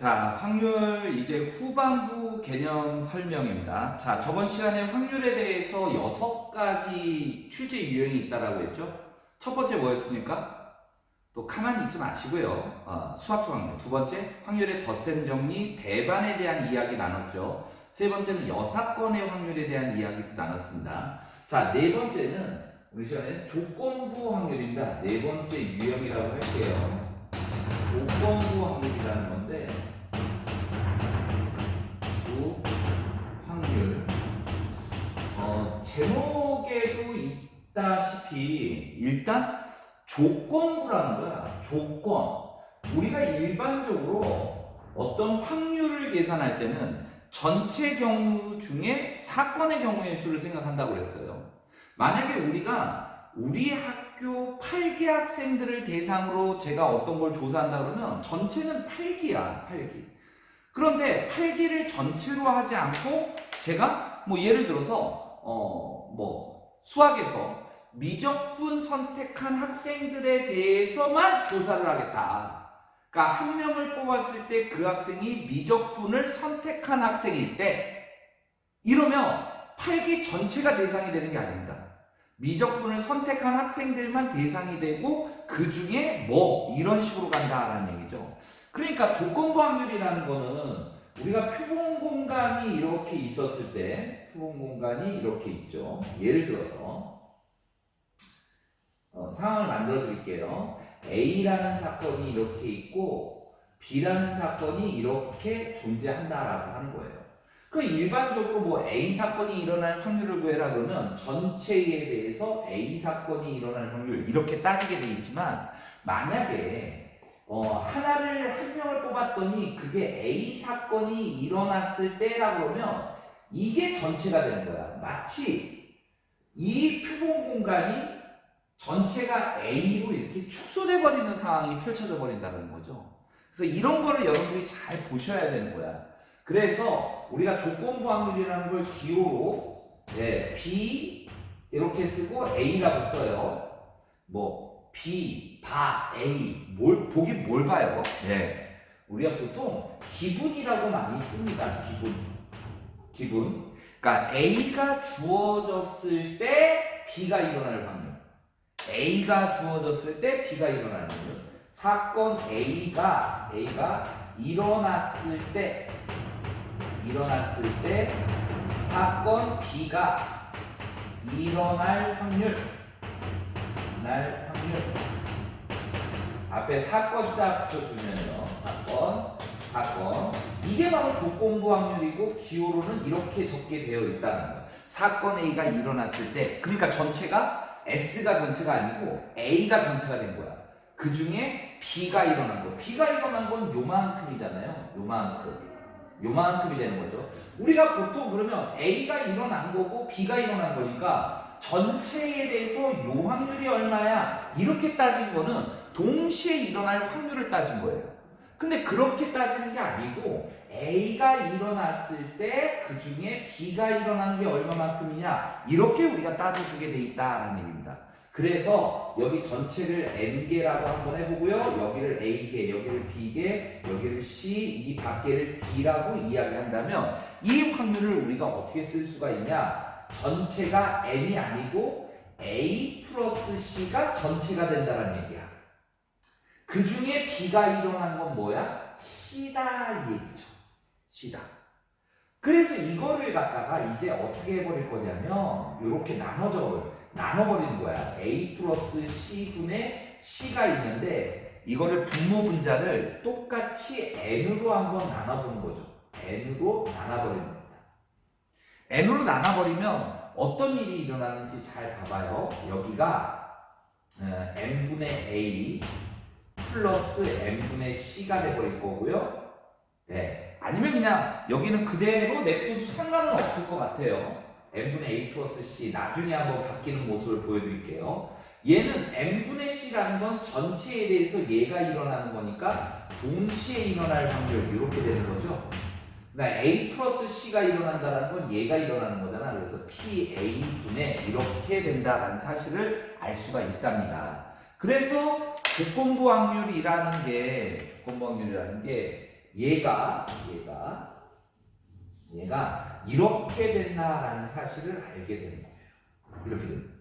자, 확률 이제 후반부 개념 설명입니다. 자, 저번 시간에 확률에 대해서 6가지 취재 유형이 있다라고 했죠? 첫 번째 뭐였습니까? 또 가만히 있지 마시고요. 수학적 확률. 두 번째, 확률의 덧셈 정리, 배반에 대한 이야기 나눴죠. 세 번째는 여사건의 확률에 대한 이야기도 나눴습니다. 자, 네 번째는 우리 시간에 조건부 확률입니다. 네 번째 유형이라고 할게요. 조건부 확률이라는 건데, 확률. 제목에도 있다시피 일단 조건부라는 거야. 조건. 우리가 일반적으로 어떤 확률을 계산할 때는 전체 경우 중에 사건의 경우의 수를 생각한다고 그랬어요. 만약에 우리가 우리 학교 8기 학생들을 대상으로 제가 어떤 걸 조사한다 그러면 전체는 8기야, 8기. 그런데 8기를 전체로 하지 않고 제가 뭐 예를 들어서 수학에서 미적분 선택한 학생들에 대해서만 조사를 하겠다. 그러니까 한 명을 뽑았을 때 그 학생이 미적분을 선택한 학생일 때 이러면 8기 전체가 대상이 되는 게 아닙니다. 미적분을 선택한 학생들만 대상이 되고 그 중에 뭐 이런 식으로 간다라는 얘기죠. 그러니까 조건부 확률이라는 거는 우리가 표본 공간이 이렇게 있었을 때 표본 공간이 이렇게 있죠. 예를 들어서 상황을 만들어 드릴게요. A라는 사건이 이렇게 있고 B라는 사건이 이렇게 존재한다라고 하는 거예요. 그 일반적으로 뭐 A 사건이 일어날 확률을 구해라 그러면 전체에 대해서 A 사건이 일어날 확률 이렇게 따지게 돼 있지만 만약에 한 명을 뽑았더니 그게 A 사건이 일어났을 때라고 그러면 이게 전체가 되는 거야. 마치 이 표본 공간이 전체가 A로 이렇게 축소돼 버리는 상황이 펼쳐져 버린다는 거죠. 그래서 이런 거를 여러분들이 잘 보셔야 되는 거야. 그래서 우리가 조건부 확률이라는 걸 기호로 B 이렇게 쓰고 A라고 써요. 뭐 B, 바, A 보긴 뭘 봐요? 우리가 보통 기분이라고 많이 씁니다. 기분. 그러니까 A가 주어졌을 때 B가 일어날 확률. A가 주어졌을 때 B가 일어날 확률. 사건 A가 일어났을 때 사건 B가 일어날 확률. 앞에 사건자 붙여주면요. 사건. 이게 바로 조건부 확률이고 기호로는 이렇게 적게 되어 있다는 거예요. 사건 A가 일어났을 때, 그러니까 전체가 S가 전체가 아니고 A가 전체가 된 거야. 그 중에 B가 일어난 거. B가 일어난 건 요만큼이잖아요. 요만큼이 되는 거죠. 우리가 보통 그러면 A가 일어난 거고 B가 일어난 거니까 전체에 대해서 요 확률이 얼마야? 이렇게 따진 거는 동시에 일어날 확률을 따진 거예요. 근데 그렇게 따지는 게 아니고 A가 일어났을 때 그 중에 B가 일어난 게 얼마만큼이냐 이렇게 우리가 따져주게 돼 있다라는 얘기입니다. 그래서 여기 전체를 N개라고 한번 해보고요. 여기를 A개, 여기를 B개, 여기를 C, 이 밖에를 D라고 이야기한다면 이 확률을 우리가 어떻게 쓸 수가 있냐? 전체가 N이 아니고 A 플러스 C가 전체가 된다는 얘기야. 그 중에 B가 일어난 건 뭐야? C다 얘기죠. C다. 그래서 이거를 갖다가 이제 어떻게 해버릴 거냐면 이렇게 나눠버리는 거야. A 플러스 C분의 C가 있는데 이거를 분모분자를 똑같이 N으로 한번 나눠보는 거죠. N으로 나눠버리는 겁니다. N으로 나눠버리면 어떤 일이 일어나는지 잘 봐봐요. 여기가 N분의 A 플러스 N분의 C가 돼버릴 거고요. 아니면 그냥 여기는 그대로 냅둬도 상관은 없을 것 같아요. N분의 A 플러스 C 나중에 한번 바뀌는 모습을 보여드릴게요. 얘는 N분의 C라는 건 전체에 대해서 얘가 일어나는 거니까 동시에 일어날 확률 이렇게 되는 거죠. 그러니까 A 플러스 C가 일어난다는 건 얘가 일어나는 거잖아. 그래서 PA분의 이렇게 된다는 사실을 알 수가 있답니다. 그래서 조건부 확률이라는 게 얘가 이렇게 된다라는 사실을 알게 되는 거예요. 이렇게 됩니다.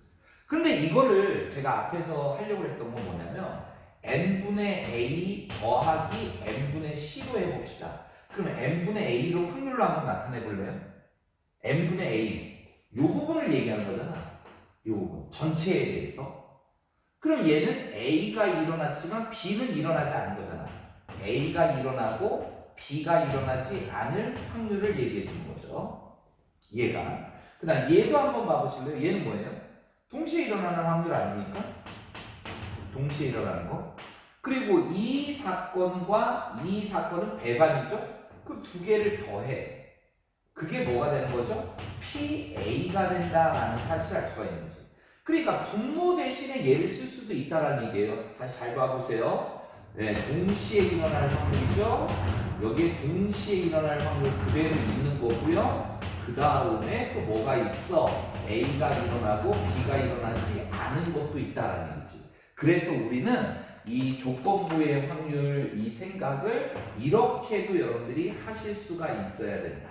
근데 이거를 제가 앞에서 하려고 했던 건 뭐냐면 n분의 a 더하기 n분의 c로 해봅시다. 그러면 n분의 a로 확률로 한번 나타내 볼래요? n분의 a 이 부분을 얘기하는 거잖아. 이 부분 전체에 대해서. 그럼 얘는 a가 일어났지만 b는 일어나지 않은 거잖아. a가 일어나고 b가 일어나지 않을 확률을 얘기해 주는 거죠. 얘가. 그 다음 얘도 한번 봐보실래요? 얘는 뭐예요? 동시에 일어나는 확률 아닙니까? 동시에 일어나는 거. 그리고 이 사건과 이 사건은 배반이죠? 그 두 개를 더해. 그게 뭐가 되는 거죠? PA가 된다라는 사실을 알 수가 있는 거지. 그러니까 분모 대신에 얘를 쓸 수도 있다라는 얘기예요. 다시 잘 봐보세요. 네, 동시에 일어날 확률이죠. 여기에 동시에 일어날 확률 그대로 있는 거고요. 그 다음에 또 뭐가 있어? A가 일어나고 B가 일어나지 않은 것도 있다라는 얘기지. 그래서 우리는 이 조건부의 확률 이 생각을 이렇게도 여러분들이 하실 수가 있어야 된다.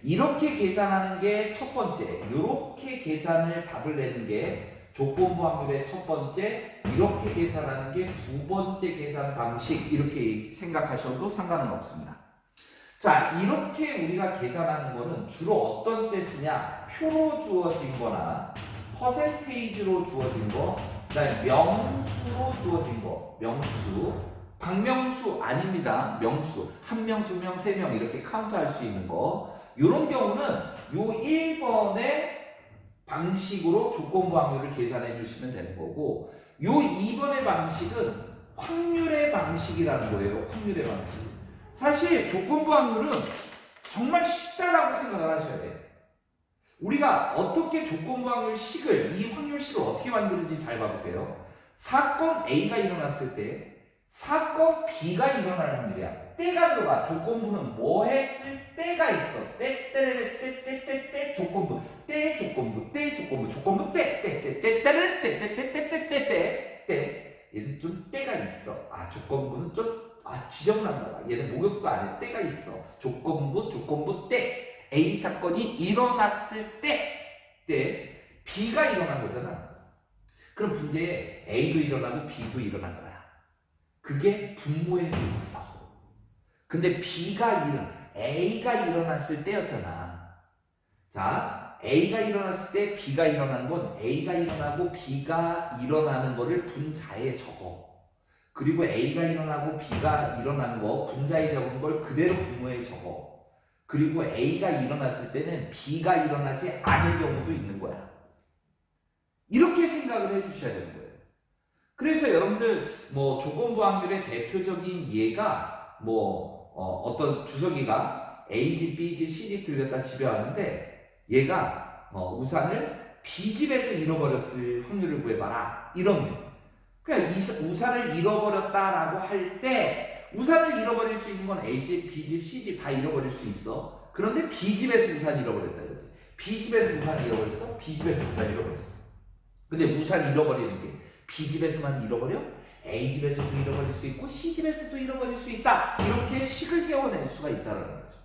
이렇게 계산하는 게 첫 번째. 이렇게 계산을 답을 내는 게 조건부 확률의 첫 번째. 이렇게 계산하는 게 두 번째 계산 방식. 이렇게 생각하셔도 상관은 없습니다. 자, 이렇게 우리가 계산하는 거는 주로 어떤 때 쓰냐? 표로 주어진 거나 퍼센테이지로 주어진 거, 그 다음에 명수로 주어진 거. 명수. 박명수 아닙니다. 명수. 한 명, 두 명, 세 명 이렇게 카운트할 수 있는 거. 이런 경우는 요 1번의 방식으로 조건부 확률을 계산해 주시면 되는 거고, 요 2번의 방식은 확률의 방식이라는 거예요. 확률의 방식. 사실 조건부 확률은 정말 쉽다라고 생각을 하셔야 돼요. 우리가 어떻게 조건부 확률 식을, 이 확률 식을 어떻게 만드는지 잘 봐보세요. 사건 A가 일어났을 때 사건 B가 일어날 확률이야. 때가 들어가. 조건부는 뭐 했을 때가 있어. 때 조건부. 때 조건부. 때 조건부. 조건부 때. 얘는 좀 때가 있어. 아, 조건부는 좀 지저분한가 봐. 얘는 목욕도 안 해. 때가 있어. 조건부 때. A 사건이 일어났을 때 B가 일어난 거잖아. 그럼 문제에 A도 일어나고 B도 일어난 거야. 그게 분모에 있어. 근데 A가 일어났을 때였잖아. 자, A가 일어났을 때 B가 일어난 건 A가 일어나고 B가 일어나는 거를 분자에 적어. 그리고 A가 일어나고 B가 일어난 거 분자에 적은 걸 그대로 분모에 적어. 그리고 A가 일어났을 때는 B가 일어나지 않을 경우도 있는 거야. 이렇게 생각을 해주셔야 되는 거예요. 그래서 여러분들 뭐 조건부 확률의 대표적인 예가 어떤 주석이가 A집, B집, C집 들렸다 집에 왔는데 얘가 우산을 B집에서 잃어버렸을 확률을 구해봐라. 이런 게. 그러니까 우산을 잃어버렸다라고 할 때 우산을 잃어버릴 수 있는 건 A집, B집, C집 다 잃어버릴 수 있어. 그런데 B집에서 우산을 잃어버렸다 이거지. B집에서 우산을 잃어버렸어? B집에서 우산을 잃어버렸어. 근데 우산 잃어버리는 게 B집에서만 잃어버려? A집에서도 잃어버릴 수 있고 C집에서도 잃어버릴 수 있다. 이렇게 식을 세워낼 수가 있다는 거죠.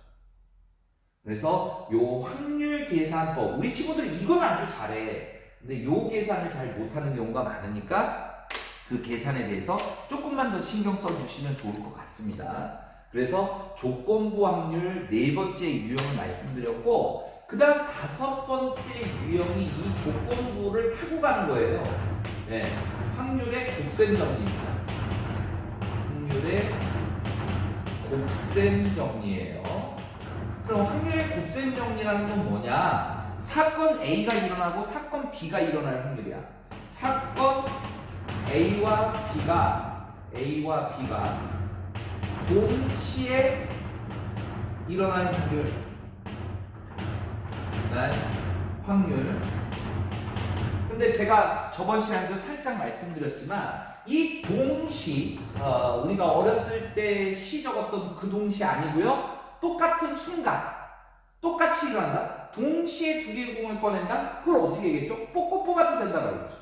그래서 요 확률 계산법, 우리 친구들 이건 아주 잘해. 근데 요 계산을 잘 못하는 경우가 많으니까 그 계산에 대해서 조금만 더 신경 써주시면 좋을 것 같습니다. 그래서 조건부 확률 네 번째 유형을 말씀드렸고, 그 다음 다섯 번째 유형이 이 조건부를 타고 가는 거예요. 네, 확률의 곱셈 정리입니다. 확률의 곱셈 정리예요. 그럼 확률의 곱셈 정리라는 건 뭐냐? 사건 A가 일어나고 사건 B가 일어날 확률이야. 사건 A와 B가 동시에 일어나는 확률. 근데 제가 저번 시간에도 살짝 말씀드렸지만 이 동시, 우리가 어렸을 때 시 적었던 그 동시 아니고요. 똑같은 순간 똑같이 일어난다. 동시에 두 개의 공을 꺼낸다. 그걸 어떻게 얘기했죠? 뽑고 뽑아도 된다고 그랬죠.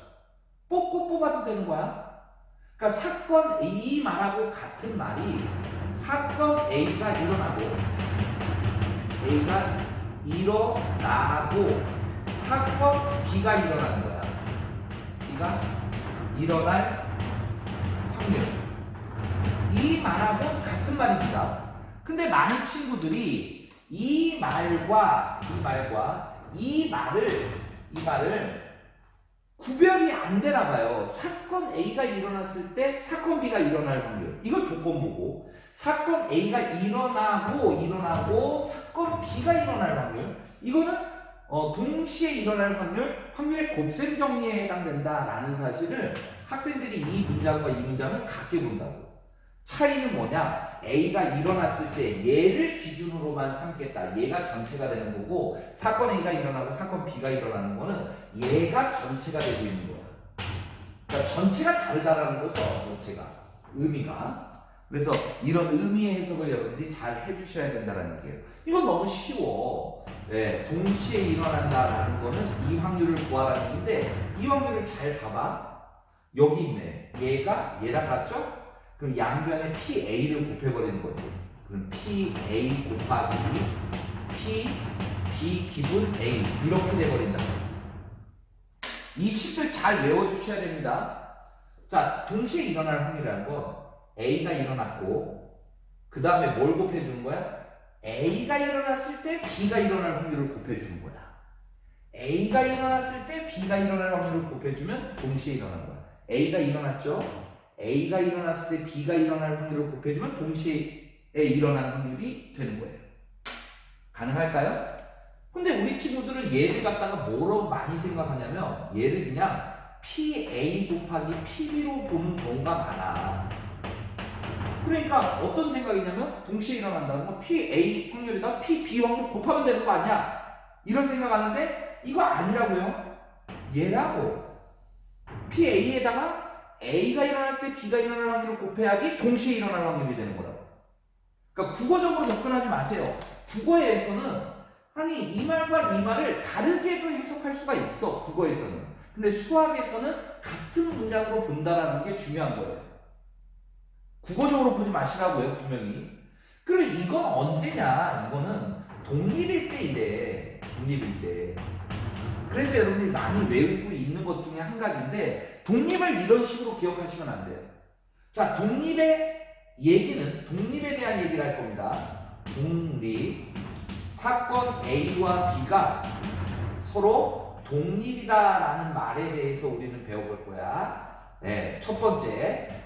뽑고 뽑아도 되는 거야. 그러니까 사건 A 말하고 같은 말이 사건 A가 일어나고 사건 B가 일어나는 거야. B가 일어날 확률. 이 말하고 같은 말입니다. 근데 많은 친구들이 이 말을 구별이 안 되나 봐요. 사건 A가 일어났을 때 사건 B가 일어날 확률. 이거 조건부고, 사건 A가 일어나고 사건 B가 일어날 확률. 이거는 동시에 일어날 확률의 곱셈 정리에 해당된다라는 사실을 학생들이 이 문장과 이 문장을 같게 본다고. 차이는 뭐냐? A가 일어났을 때 얘를 기준으로만 삼겠다. 얘가 전체가 되는 거고, 사건 A가 일어나고 사건 B가 일어나는 거는 얘가 전체가 되고 있는 거야. 그러니까 전체가 다르다라는 거죠. 전체가. 의미가. 그래서 이런 의미의 해석을 여러분들이 잘 해주셔야 된다는 얘기예요. 이건 너무 쉬워. 네, 동시에 일어난다라는 거는 이 확률을 구하라는 건데, 이 확률을 잘 봐봐. 여기 있네. 얘가 얘랑 같죠? 그럼 양변에 PA를 곱해버리는 거지. 그럼 PA 곱하기 PB 기분 A 이렇게 돼버린다. 이 식들 잘 외워주셔야 됩니다. 자, 동시에 일어날 확률이라는 건 A가 일어났고 그 다음에 뭘 곱해주는 거야? A가 일어났을 때 B가 일어날 확률을 곱해주는 거야. A가 일어났을 때 B가 일어날 확률을 곱해주면 동시에 일어나는 거야. A가 일어났죠? A가 일어났을 때 B가 일어날 확률을 곱해주면 동시에 일어나는 확률이 되는 거예요. 가능할까요? 근데 우리 친구들은 얘를 갖다가 뭐로 많이 생각하냐면 얘를 그냥 PA 곱하기 PB로 보는 경우가 많아. 그러니까 어떤 생각이냐면 동시에 일어난다는 건 PA 확률에다 PB 확률 곱하면 되는 거 아니야? 이런 생각하는데 이거 아니라고요. 얘라고. PA에다가 A가 일어날 때 B가 일어날 확률을 곱해야지 동시에 일어날 확률이 되는 거라고. 그러니까 국어적으로 접근하지 마세요. 국어에서는 아니 이 말과 이 말을 다르게도 해석할 수가 있어. 국어에서는. 근데 수학에서는 같은 문장으로 본다라는 게 중요한 거예요. 국어적으로 보지 마시라고요. 분명히. 그럼 이건 언제냐? 이거는 독립일 때 이래. 독립일 때. 그래서 여러분들이 많이 외우고 있는 것 중에 한 가지인데 독립을 이런 식으로 기억하시면 안 돼요. 자, 독립의 얘기는 독립에 대한 얘기를 할 겁니다. 독립. 사건 A와 B가 서로 독립이다라는 말에 대해서 우리는 배워볼 거야. 네, 첫 번째.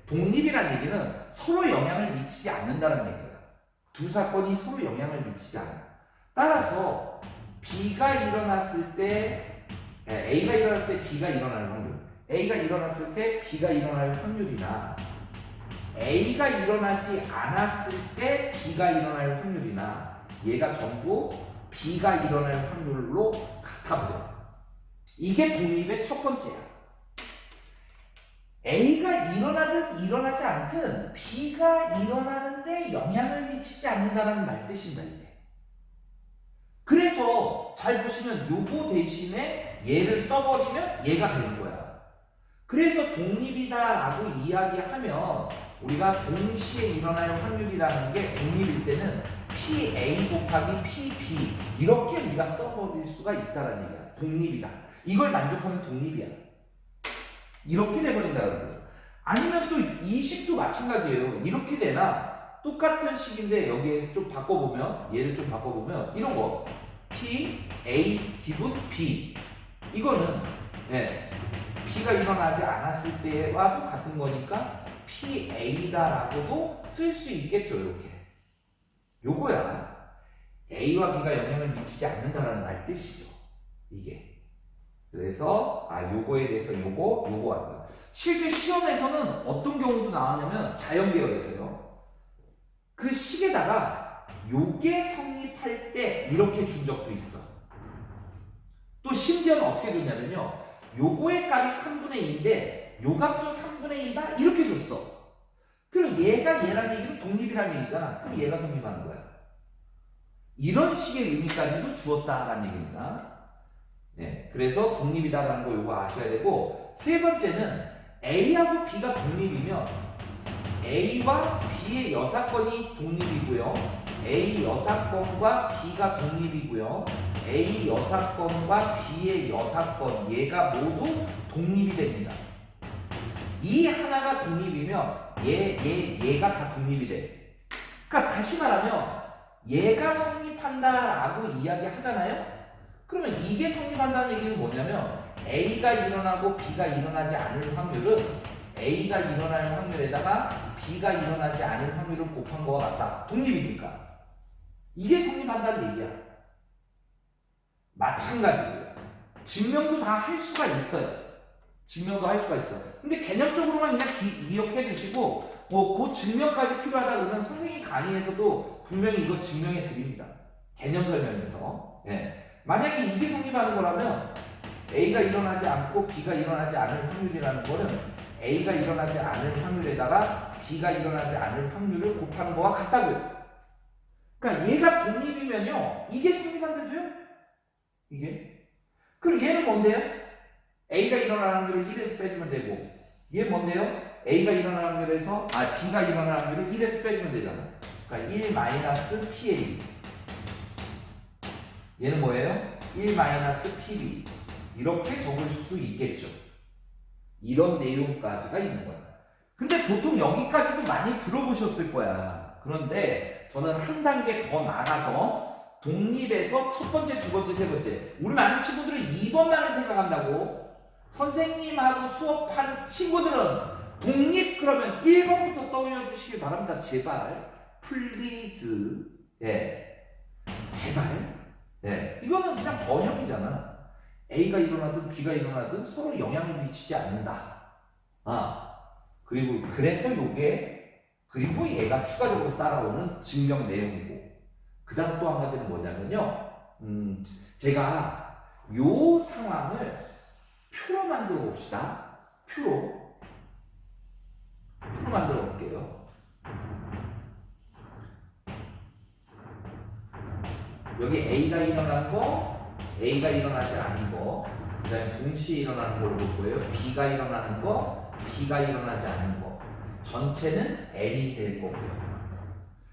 독립이라는 얘기는 서로 영향을 미치지 않는다는 얘기야. 두 사건이 서로 영향을 미치지 않아. 따라서 B가 일어났을 때 A가 일어날 때 B가 일어날 확률, A가 일어났을 때 B가 일어날 확률이나 A가 일어나지 않았을 때 B가 일어날 확률이나 얘가 전부 B가 일어날 확률로 같아버려. 이게 독립의 첫 번째야. A가 일어나든 일어나지 않든 B가 일어나는데 영향을 미치지 않는다는 말 뜻입니다. 이게. 그래서 잘 보시면 요거 대신에 얘를 써버리면 얘가 되는 거야. 그래서 독립이다라고 이야기하면 우리가 동시에 일어날 확률이라는 게 독립일 때는 PA 곱하기 PB 이렇게 우리가 써버릴 수가 있다는 얘기야. 독립이다. 이걸 만족하면 독립이야. 이렇게 돼버린다는 거죠. 아니면 또 이 식도 마찬가지예요. 이렇게 되나 똑같은 식인데 여기에 좀 바꿔보면 얘를 좀 바꿔보면 이런 거 P, A, 기분 B 이거는 B가 일어나지 않았을 때와도 같은 거니까 PA다라고도 쓸 수 있겠죠. 이렇게 요거야. A와 B가 영향을 미치지 않는다라는 말 뜻이죠. 이게. 그래서 요거에 대해서 요거 왔어요. 실제 시험에서는 어떤 경우도 나왔냐면 자연계열에서요. 그 식에다가 요게 성립할 때 이렇게 준 적도 있어. 또 심지어는 어떻게 줬냐면요. 요거의 값이 3분의 2인데 요 값도 3분의 2다 이렇게 줬어. 그럼 얘가 얘란 얘기는 독립이라는 얘기잖아. 그럼 얘가 성립하는 거야. 이런 식의 의미까지도 주었다라는 얘기입니다. 네, 그래서 독립이다라는 거 요거 아셔야 되고 세 번째는 A하고 B가 독립이면 A와 B의 여사건이 독립이고요. A 여사건과 B가 독립이고요. A 여사건과 B의 여사건 얘가 모두 독립이 됩니다. 이 하나가 독립이면 얘가 다 독립이 돼. 그러니까 다시 말하면 얘가 성립한다라고 이야기하잖아요. 그러면 이게 성립한다는 얘기는 뭐냐면 A가 일어나고 B가 일어나지 않을 확률은 A가 일어날 확률에다가 B가 일어나지 않을 확률을 곱한 거와 같다. 독립이니까. 이게 성립한다는 얘기야. 마찬가지고요. 증명도 다 할 수가 있어요. 증명도 할 수가 있어. 근데 개념적으로만 그냥 기억해 주시고 그 증명까지 필요하다 그러면 선생님 강의에서도 분명히 이거 증명해 드립니다. 개념 설명에서. 예. 만약에 이게 성립하는 거라면 A가 일어나지 않고 B가 일어나지 않을 확률이라는 거는 A가 일어나지 않을 확률에다가 B가 일어나지 않을 확률을 곱하는 거와 같다고요. 그러니까 얘가 독립이면요. 이게 성립한다고요? 이게? 그럼 얘는 뭔데요? A가 일어나는 확률을 1에서 빼주면 되고 얘 뭔데요? A가 일어나는 확률에서 B가 일어나는 확률을 1에서 빼주면 되잖아. 그러니까 1 마이너스 PA 얘는 뭐예요? 1 마이너스 PB 이렇게 적을 수도 있겠죠. 이런 내용까지가 있는 거야. 근데 보통 여기까지도 많이 들어보셨을 거야. 그런데 저는 한 단계 더 나가서 독립에서 첫 번째, 두 번째, 세 번째 우리 많은 친구들은 2번만을 생각한다고. 선생님하고 수업한 친구들은 독립 그러면 1번부터 떠올려 주시길 바랍니다. 제발 플리즈. 예, 제발. 예, 이거는 그냥 번역이잖아. A가 일어나든 B가 일어나든 서로 영향을 미치지 않는다. 그리고 그래서 요게 그리고 얘가 추가적으로 따라오는 증명 내용이고 그 다음 또 한 가지는 뭐냐면요. 제가 요 상황을 표로 만들어 봅시다. 표로 만들어 볼게요. 여기 A가 일어나는 거, A가 일어나지 않은 거, 그 다음에 동시에 일어나는 걸로 볼 거예요. B가 일어나는 거, B가 일어나지 않은 거. 전체는 N이 될 거고요.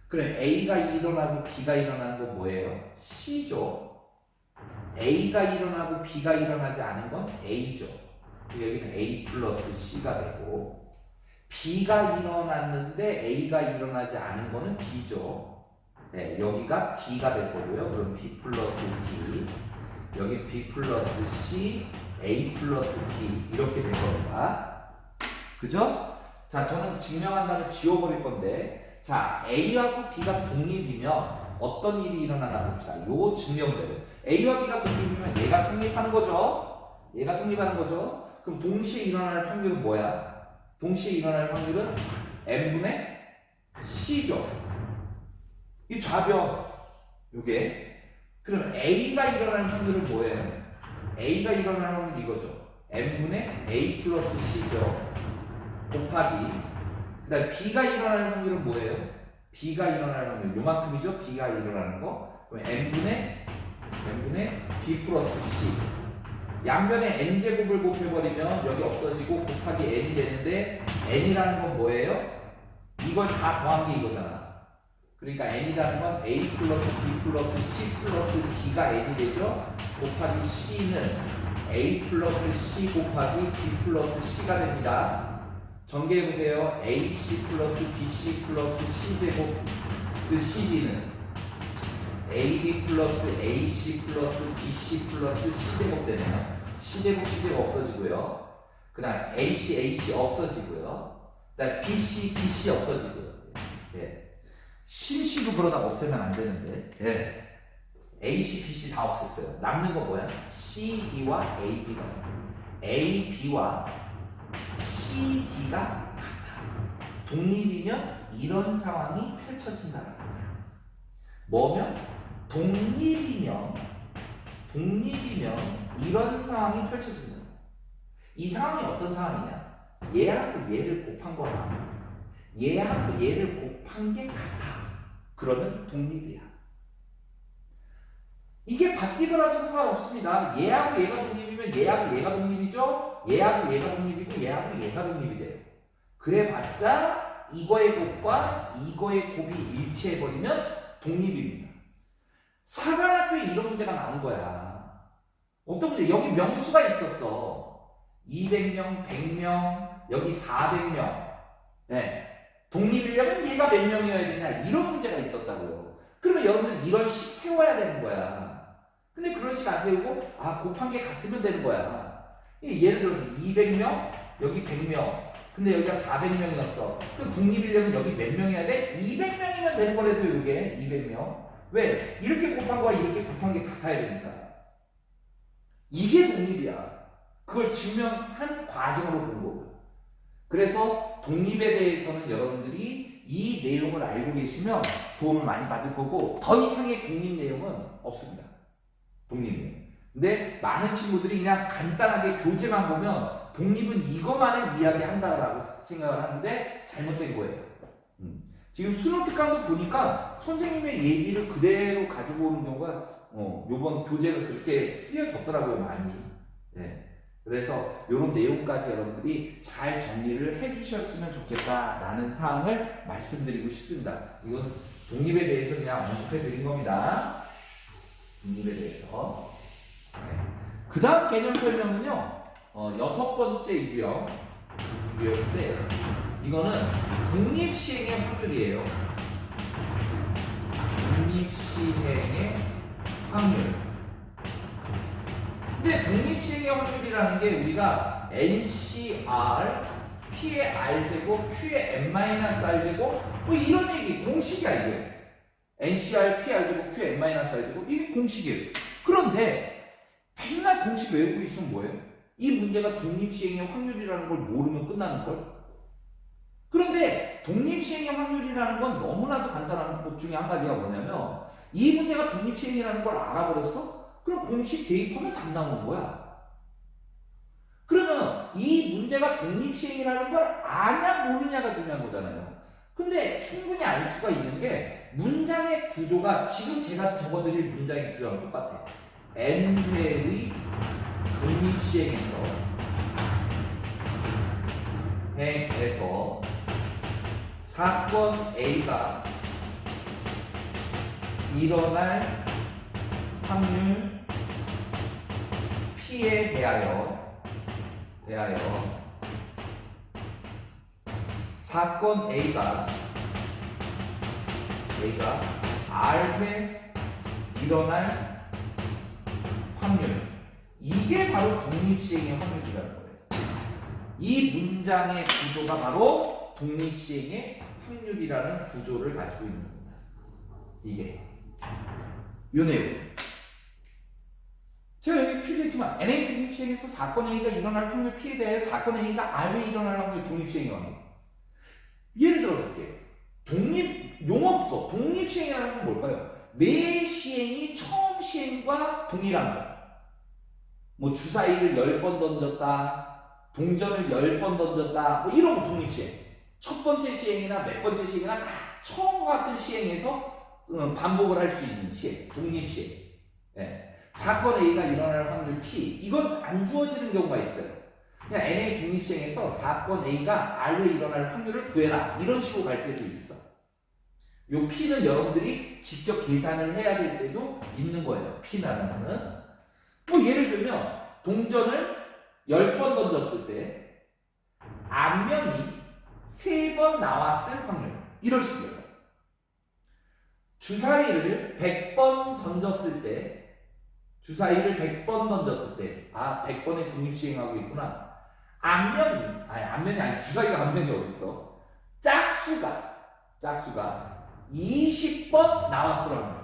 그럼 A가 일어나고 B가 일어나는 거 뭐예요? C죠. A가 일어나고 B가 일어나지 않은 건 A죠. 여기는 A 플러스 C가 되고 B가 일어났는데 A가 일어나지 않은 거는 B죠. 네, 여기가 D가 될 거고요. 그럼 B 플러스 D, 여기 B 플러스 C, A 플러스 D 이렇게 될 겁니다. 그죠? 자, 저는 증명한 다음에 지워버릴 건데 자, A하고 B가 독립이면 어떤 일이 일어나나 봅시다. 요 증명대로 A와 B가 독립이면 얘가 성립하는 거죠. 얘가 성립하는 거죠. 그럼 동시에 일어날 확률은 뭐야? 동시에 일어날 확률은 N분의 C죠. 이 좌변 요게 그럼 A가 일어나는 확률은 뭐예요? A가 일어나는 확률은 이거죠. N분의 A 플러스 C죠. 곱하기 그 다음에 B가 일어나는 확률은 뭐예요? B가 일어나는 확률 요만큼이죠? B가 일어나는 거 그럼 N분의 B 플러스 C 양변에 N제곱을 곱해버리면 여기 없어지고 곱하기 N이 되는데 N이라는 건 뭐예요? 이걸 다 더한 게 이거잖아. 그러니까 N이라는 건 A 플러스 B 플러스 C 플러스 D가 N이 되죠? 곱하기 C는 A 플러스 C 곱하기 B 플러스 C가 됩니다. 전개해보세요. AC 플러스 BC 플러스 C제곱 CD는 AB 플러스 AC 플러스 BC 플러스 C제곱 되네요. C제곱 없어지고요. 그 다음 AC 없어지고요. 그 다음 BC 없어지고요. 예. CC도 그러다가 없애면 안 되는데, 예. AC, BC 다 없앴어요. 남는 거 뭐야? CD와 AB가 AB와 CD가 같아. 독립이면 이런 상황이 펼쳐진다는 거야. 뭐면? 독립이면 이런 상황이 펼쳐진다. 이 상황이 어떤 상황이냐? 얘하고 얘를 곱한 거나 얘하고 얘를 곱한 게 같아. 그러면 독립이야. 이게 바뀌더라도 상관없습니다. 얘하고 얘가 독립이면 얘하고 얘가 독립이죠. 얘하고 얘가 독립이고 얘하고 얘가 독립이 돼요. 그래봤자 이거의 곱과 이거의 곱이 일치해버리면 독립입니다. 사관학교에 이런 문제가 나온 거야. 어떤 문제? 여기 명수가 있었어. 200명, 100명, 여기 400명. 네. 독립이려면 얘가 몇 명이어야 되냐, 이런 문제가 있었다고요. 그러면 여러분들 이런 식 세워야 되는 거야. 근데 그런 식 안 세우고 곱한 게 같으면 되는 거야. 예를 들어서 200명, 여기 100명, 근데 여기가 400명이었어. 그럼 독립이려면 여기 몇 명이어야 돼? 200명이면 되는 거래도 이게 200명. 왜? 이렇게 곱한 거와 이렇게 곱한 게 같아야 되니까. 이게 독립이야. 그걸 증명한 과정으로 본 거고. 그래서 독립에 대해서는 여러분들이 이 내용을 알고 계시면 도움을 많이 받을 거고, 더 이상의 독립 내용은 없습니다. 독립 내용. 근데 많은 친구들이 그냥 간단하게 교재만 보면 독립은 이것만을 이야기한다라고 생각을 하는데 잘못된 거예요. 지금 수능 특강도 보니까 선생님의 얘기를 그대로 가지고 오는 경우가 요번 교재가 그렇게 쓰여졌더라고요, 많이. 네. 그래서 이런 내용까지 여러분들이 잘 정리를 해주셨으면 좋겠다라는 사항을 말씀드리고 싶습니다. 이건 독립에 대해서 그냥 언급해 드린 겁니다. 독립에 대해서. 네. 그 다음 개념 설명은요, 6번째 유형인데, 이거는 독립시행의 확률이에요. 독립시행의 확률. 근데 독립시행의 확률이라는 게 우리가 NCR, P의 R제곱, Q의 N-R제곱, 뭐 이런 얘기, 공식이야, 이게. NCR, P, R제곱, Q, N-R제곱, 이게 공식이에요. 그런데 맨날 공식 외우고 있으면 뭐예요? 이 문제가 독립시행의 확률이라는 걸 모르면 끝나는 걸? 그런데 독립시행의 확률이라는 건 너무나도 간단한 것 중에 한 가지가 뭐냐면, 이 문제가 독립시행이라는 걸 알아버렸어? 그럼 공식 대입하면 답 나오는 거야. 그러면 이 문제가 독립시행이라는 걸 아냐 모르냐가 중요한 거잖아요. 근데 충분히 알 수가 있는 게, 문장의 구조가 지금 제가 적어드릴 문장의 구조랑 똑같아요. N회의 독립시행에서 사건 A가 일어날 확률 P에 대하여 사건 A가 R회 일어날 확률, 이게 바로 독립시행의 확률이라는 거예요. 이 문장의 구조가 바로 독립시행의 확률이라는 구조를 가지고 있는 겁니다. 이게 요 내용. 제가 여기 표시했지만 NA 독립시행에서 사건 A가 일어날 확률 P에 대해 사건 A가 R에 일어날 확률 독립시행의 확률. 예를 들어 볼게요. 용어부터 독립시행이라는 건 뭘까요? 매 시행이 처음 시행과 동일한 거야. 뭐 주사위를 10번 던졌다, 동전을 10번 던졌다, 뭐 이런 거 독립시행. 첫 번째 시행이나 몇 번째 시행이나 다 처음과 같은 시행에서 반복을 할 수 있는 시행, 독립시행. 네. 사건 A가 일어날 확률 P, 이건 안 주어지는 경우가 있어요. 그냥 NA 독립시행에서 사건 A가 R에 일어날 확률을 구해라, 이런 식으로 갈 때도 있어. 요 P는 여러분들이 직접 계산을 해야 될 때도 있는 거예요. P라는 거는. 뭐 예를 들면 동전을 10번 던졌을 때 앞면이 3번 나왔을 확률, 이런 식이에요. 주사위를 100번 던졌을 때 100번의 독립시행하고 있구나. 앞면이 아니, 주사위가 앞면이 어딨어? 짝수가 20번 나왔을 확률.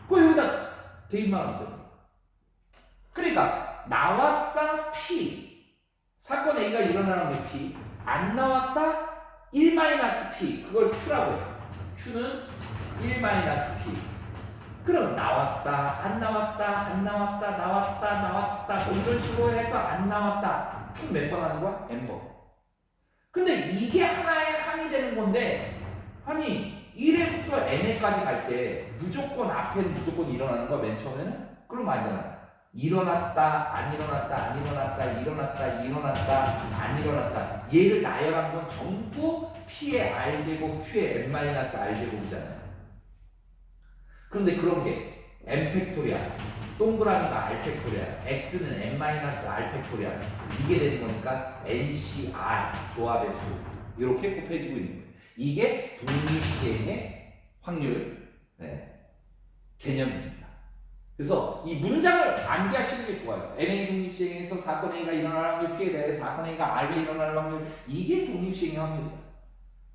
그거 여기다 대입만 하면 돼요. 그러니까 나왔다 P, 사건 A가 일어나는 게 P, 안 나왔다 1-P, 그걸 Q라고 해요. Q는 1-P. 그럼 나왔다, 안 나왔다, 나왔다, 뭐 이런 식으로 해서 안 나왔다, 총 몇 번 하는 거야? N번. 근데 이게 하나의 항이 되는 건데, 아니 1회부터 n회까지 갈 때 무조건 앞에는 무조건 일어나는 거야, 맨 처음에는? 그럼 아니잖아. 일어났다, 안 일어났다, 안 일어났다, 일어났다, 일어났다, 안 일어났다. 얘를 나열한 건 전부 P의 R제곱, Q의 n-R제곱이잖아요. 그런데 그런 게 n 팩토리얼, 동그라미가 R 팩토리얼, X는 n-R 팩토리얼, 이게 되는 거니까 NCR, 조합의 수. 이렇게 곱해지고 있는 거예요. 이게 독립시행의 확률, 개념입니다. 그래서 이 문장을 암기하시는 게 좋아요. NA 독립시행에서 사건 A가 일어날 확률, P에 대해 사건 A가 R에 일어날 확률, 이게 독립시행의 확률이다.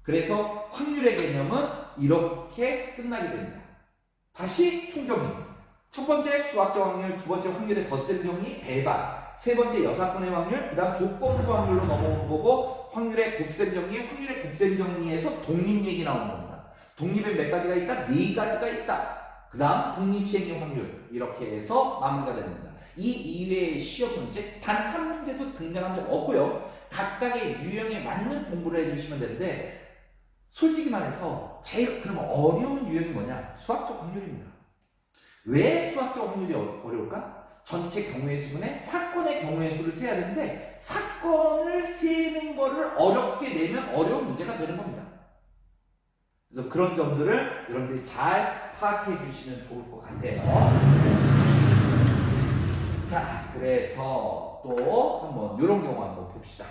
그래서 확률의 개념은 이렇게 끝나게 됩니다. 다시 총정리. 첫 번째 수학적 확률, 두 번째 확률의 덧셈 정리, 배반. 세 번째 여사건의 확률, 그 다음 조건부 확률로 넘어오는 거고, 확률의 곱셈 정리, 확률의 곱셈 정리에서 독립 얘기 나오는 겁니다. 독립엔 몇 가지가 있다? 네 가지가 있다. 그 다음 독립시행의 확률, 이렇게 해서 마무리가 됩니다. 이 이외의 시험 문제 단 한 문제도 등장한 적 없고요. 각각의 유형에 맞는 공부를 해주시면 되는데, 솔직히 말해서 제일 그러면 어려운 유형이 뭐냐? 수학적 확률입니다. 왜 수학적 확률이 어려울까? 전체 경우의 수분에 사건의 경우의 수를 세야 되는데, 사건을 세는 거를 어렵게 내면 어려운 문제가 되는 겁니다. 그래서 그런 점들을 여러분들이 잘 파악해 주시면 좋을 것 같아요. 자, 그래서 또 한번 이런 경우 한번 봅시다.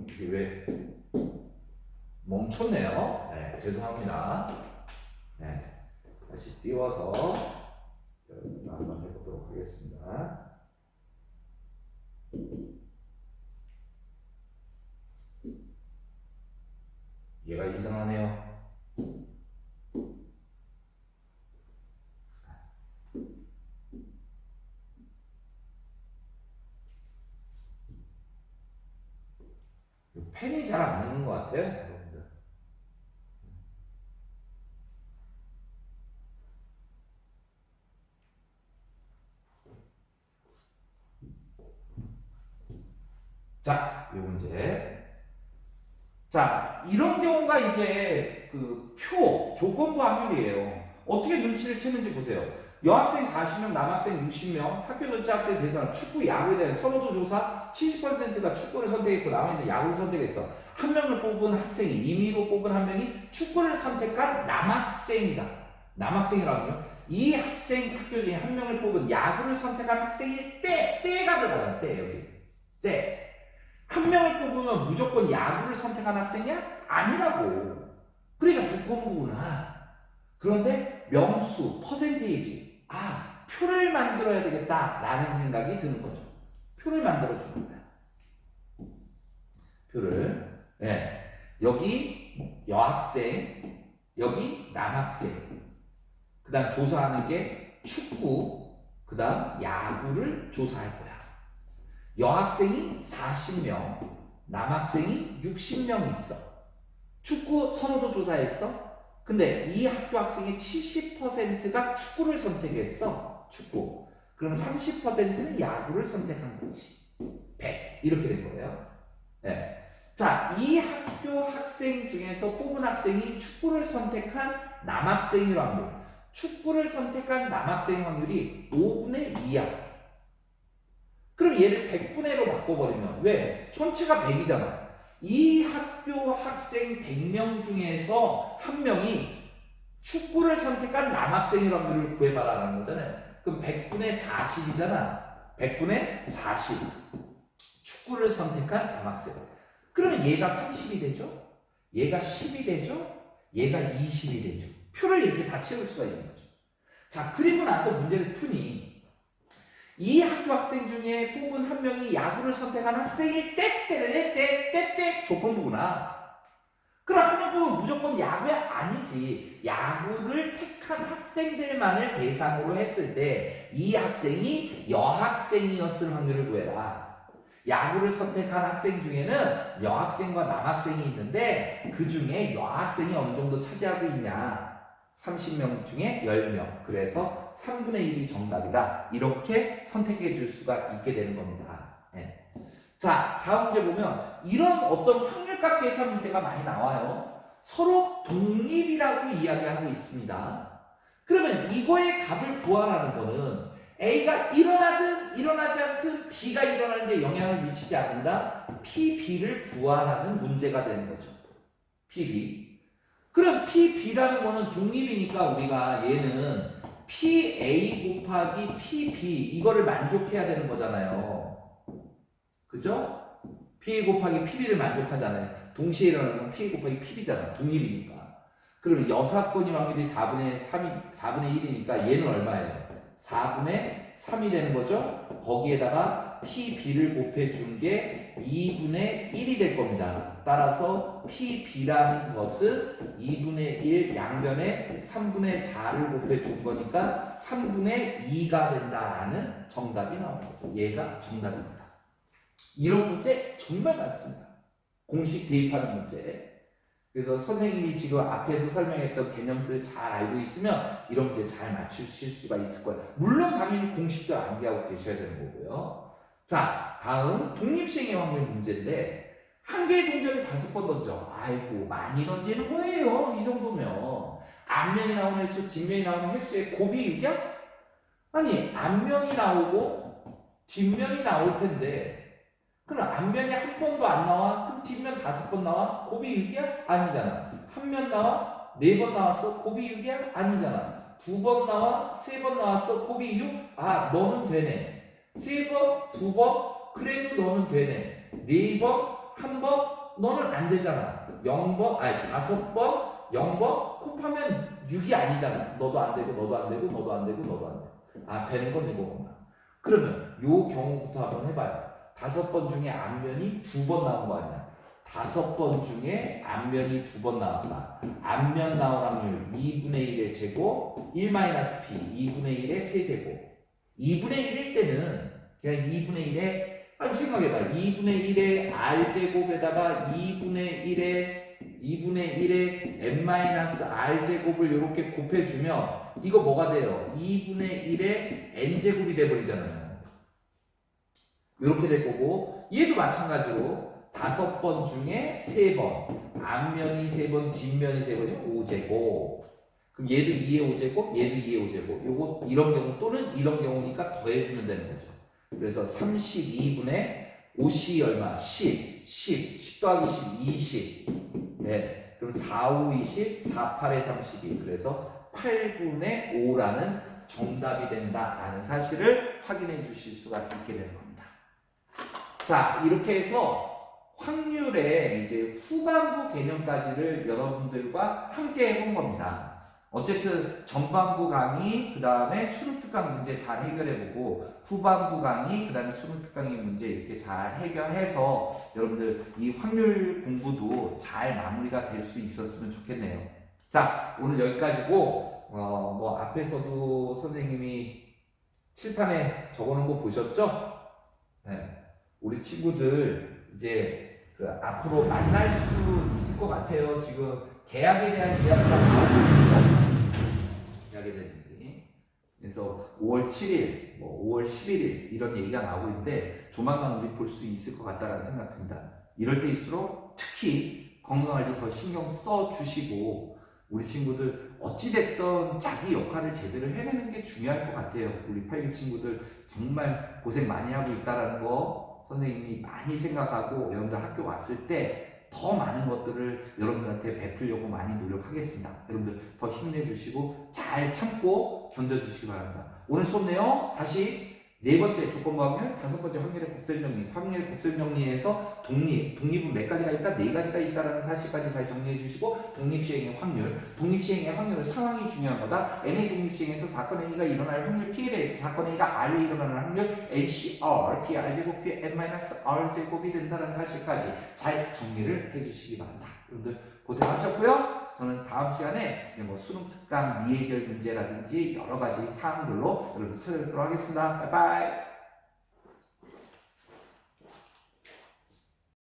이게 왜 멈췄네요? 네, 죄송합니다. 네, 다시 띄워서 한번 해보도록 하겠습니다. 얘가 이상하네요. 펜이 잘 안 먹는 것 같아요, 여러분들. 자, 이 문제. 자, 이런 경우가 이제 그 조건부 확률이에요. 어떻게 눈치를 채는지 보세요. 여학생 40명, 남학생 60명, 학교 전체 학생 대상, 축구, 야구에 대한 선호도 조사 70%가 축구를 선택했고 나머지는 야구를 선택했어. 한 명을 뽑은 학생이, 임의로 뽑은 한 명이 축구를 선택한 남학생이다. 남학생이라면요. 이 학생 학교 중에 한 명을 뽑은 야구를 선택한 학생이 때가 들어가요. 여기. 때. 한 명을 뽑으면 무조건 야구를 선택한 학생이야? 아니라고. 그러니까 조건부구나. 그런데 명수, 퍼센테이지. 표를 만들어야 되겠다라는 생각이 드는 거죠. 표를 만들어주는 거야. 표를. 네. 여기 여학생, 여기 남학생. 그 다음 조사하는 게 축구, 그 다음 야구를 조사할 거야. 여학생이 40명, 남학생이 60명 있어. 축구 선호도 조사했어. 근데 이 학교 학생의 70%가 축구를 선택했어. 축구. 그럼 30%는 야구를 선택한 거지. 100. 이렇게 된 거예요. 네. 자, 이 학교 학생 중에서 뽑은 학생이 축구를 선택한 남학생의 확률. 축구를 선택한 남학생의 확률이 5분의 2야. 그럼 얘를 100분의 1로 바꿔버리면 왜? 전체가 100이잖아. 이 학교 학생 100명 중에서 한 명이 축구를 선택한 남학생의 확률을 구해봐라라는 거잖아요. 그럼 100분의 40이잖아. 100분의 40. 축구를 선택한 남학생. 그러면 얘가 30이 되죠? 얘가 10이 되죠? 얘가 20이 되죠? 표를 이렇게 다 채울 수가 있는 거죠. 자, 그리고 나서 문제를 푸니 이 학교 학생 중에 뽑은 한 명이 야구를 선택한 학생이 떼떼떼떼떼떼 조건부구나. 그럼 한 명 뽑으면 무조건 야구야? 아니지. 야구를 택한 학생들만을 대상으로 했을 때 이 학생이 여학생이었을 확률을 구해라. 야구를 선택한 학생 중에는 여학생과 남학생이 있는데 그 중에 여학생이 어느 정도 차지하고 있냐. 30명 중에 10명. 그래서 3분의 1이 정답이다. 이렇게 선택해 줄 수가 있게 되는 겁니다. 네. 자, 다음 문제 보면 이런 어떤 확률값 계산 문제가 많이 나와요. 서로 독립이라고 이야기하고 있습니다. 그러면 이거의 값을 구하라는 거는 A가 일어나든 일어나지 않든 B가 일어나는데 영향을 미치지 않는다. PB를 구하라는 문제가 되는 거죠. PB. 그럼 PB라는 거는 독립이니까 우리가 얘는 PA 곱하기 PB 이거를 만족해야 되는 거잖아요. 그죠? PA 곱하기 PB를 만족하잖아요. 동시에 일어나는 건 PA 곱하기 PB잖아. 독립이니까. 그러면 여사건이 확률이 4분의 1이니까 얘는 얼마예요? 4분의 3이 되는 거죠? 거기에다가 PB를 곱해준 게 2분의 1이 될 겁니다. 따라서 PB라는 것은 2분의 1 양변에 3분의 4를 곱해준 거니까 3분의 2가 된다라는 정답이 나오는 거죠. 얘가 정답입니다. 이런 문제 정말 많습니다. 공식 대입하는 문제. 그래서 선생님이 지금 앞에서 설명했던 개념들 잘 알고 있으면 이런 문제 잘 맞추실 수가 있을 거예요. 물론 당연히 공식도 암기하고 계셔야 되는 거고요. 자, 다음 독립시행의 확률 문제인데 한 개의 동전을 5번 던져. 아이고 많이 던지는 거예요. 이 정도면. 앞면이 나오는 횟수, 뒷면이 나오는 횟수의 곱이 6이야? 아니 앞면이 나오고 뒷면이 나올 텐데 그럼 앞면이 한 번도 안 나와? 그럼 뒷면 5번 나와? 곱이 6이야? 아니잖아. 한 면 나와? 4번 나왔어? 곱이 6이야? 아니잖아. 2번 나와? 3번 나왔어? 곱이 6? 아, 너는 되네. 3번, 2번? 그래도 너는 되네. 4번, 1번? 너는 안 되잖아. 0번, 아니 5번, 0번? 곱하면 6이 아니잖아. 너도 안 되고, 너도 안 되고, 너도 안 되고, 너도 안 되고. 아, 되는 건 이거구나. 그러면 요 경우부터 한번 해봐요. 5번 중에 앞면이 2번 나온 거 아니야. 5번 중에 앞면이 2번 나왔다. 앞면 나온 확률 2분의 1의 제곱 1-p 2분의 1의 세제곱 2분의 1일 때는 그냥 2분의 1의 아니 생각해봐. 2분의 1의 r제곱에다가 2분의 1의 n-r제곱을 이렇게 곱해주면 이거 뭐가 돼요? 2분의 1의 n제곱이 돼버리잖아요. 이렇게 될 거고 얘도 마찬가지로 5번 중에 3번 앞면이 3번 뒷면이 3번이면 5제곱 그럼 얘도 2의 5제곱 얘도 2의 5제곱 요거 이런 경우 또는 이런 경우니까 더해주면 되는 거죠. 그래서 32분의 5시 얼마? 10 더하기 10 20 네. 그럼 4, 5, 20 4, 8에 32 그래서 8분의 5라는 정답이 된다라는 사실을 확인해 주실 수가 있게 되는 겁니다. 자, 이렇게 해서 확률의 이제 후반부 개념까지를 여러분들과 함께 해본 겁니다. 어쨌든 전반부 강의, 그 다음에 수능특강 문제 잘 해결해보고 후반부 강의, 그 다음에 수능특강의 문제 이렇게 잘 해결해서 여러분들 이 확률 공부도 잘 마무리가 될 수 있었으면 좋겠네요. 자, 오늘 여기까지고 뭐 앞에서도 선생님이 칠판에 적어놓은 거 보셨죠? 네. 우리 친구들 이제 그 앞으로 만날 수 있을 것 같아요. 지금 계약에 대한 이야기가 나오고 있습니다. 계약에 대한 얘기. 그래서 5월 7일, 뭐 5월 11일 이런 얘기가 나오고 있는데 조만간 우리 볼 수 있을 것 같다라는 생각합니다. 이럴 때일수록 특히 건강관리 더 신경 써 주시고 우리 친구들 어찌됐든 자기 역할을 제대로 해내는 게 중요할 것 같아요. 우리 8기 친구들 정말 고생 많이 하고 있다는 거 선생님이 많이 생각하고 여러분들 학교 왔을 때 더 많은 것들을 여러분들한테 베풀려고 많이 노력하겠습니다. 여러분들 더 힘내주시고 잘 참고 견뎌주시기 바랍니다. 오늘 수업 내용 다시 4번째 조건부 확률, 5번째 확률의 곱셈 정리, 확률의 곱셈 정리에서 독립은 몇 가지가 있다? 4가지가 있다라는 사실까지 잘 정리해 주시고 독립시행의 확률, 독립시행의 확률은 상황이 중요한 거다. NA 독립시행에서 사건 A가 일어날 확률 P에 대해서 사건 A가 R로 일어나는 확률 ACR, P R제곱, P N-R제곱이 된다는 사실까지 잘 정리를 해 주시기 바랍니다. 여러분들 고생하셨고요. 저는 다음 시간에 뭐 수능 특강 미해결 문제라든지 여러 가지 사항들로 여러분들 찾아뵙도록 하겠습니다. 바이바이.